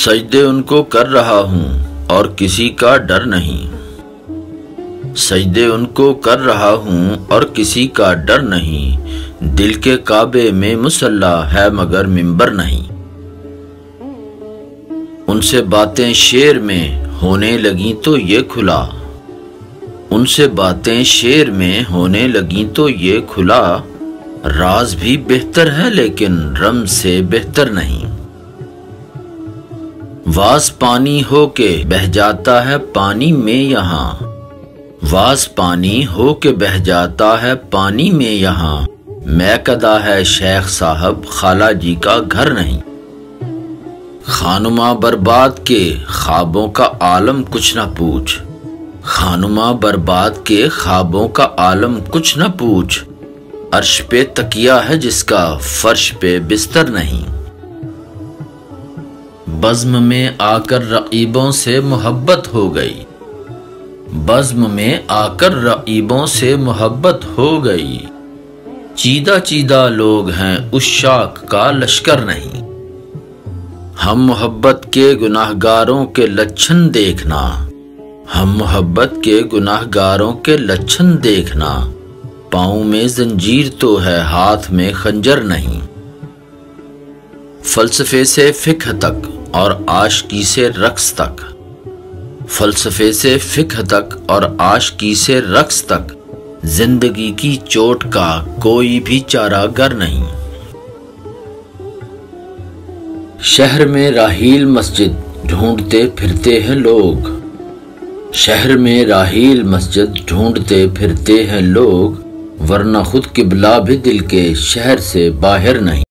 سجدے ان کو کر رہا ہوں اور کسی کا ڈر نہیں، سجدے ان کو کر رہا ہوں اور کسی کا ڈر نہیں، دل کے کعبے میں مصلی ہے مگر منبر نہیں۔ ان سے باتیں شعر میں ہونے لگیں تو یہ کھلا، ان سے باتیں شعر میں ہونے لگیں تو یہ کھلا، راز بھی بہتر ہے لیکن رمز سے بہتر نہیں۔ واز پانی ہو کے بہہ جاتا ہے پانی میں یہاں، واز پانی ہو کے بہہ جاتا ہے پانی میں یہاں، میکدہ ہے شیخ صاحب خالہ جی کا گھر نہیں۔ خانماں برباد کے خوابوں کا عالم کچھ نہ پوچھ، خانماں برباد کے خوابوں کا عالم کچھ نہ پوچھ، عرش پہ تکیہ ہے جس کا فرش پہ بستر نہیں۔ بزم میں آ کر رقیبوں سے محبت ہو گئی، بزم میں آ کر رقیبوں سے محبت ہو گئی، چیدہ چیدہ لوگ ہیں عشاق کا لشکر نہیں۔ ہم محبت کے گناہ گاروں کے لچھن دیکھنا، ہم محبت کے گناہ گاروں کے لچھن دیکھنا، پاؤں میں زنجیر تو ہے ہاتھ میں خنجر نہیں۔ فلسفے سے فقہ تک اور عاشقی سے رقص تک، فلسفے سے فقہ تک اور عاشقی سے رقص تک، زندگی کی چوٹ کا کوئی بھی چارہ گر نہیں۔ شہر میں راحیل مسجد ڈھونڈتے پھرتے ہیں لوگ، شہر میں راحیل مسجد ڈھونڈتے پھرتے ہیں لوگ، ورنہ خود قبلہ بھی دل کے شہر سے باہر نہیں۔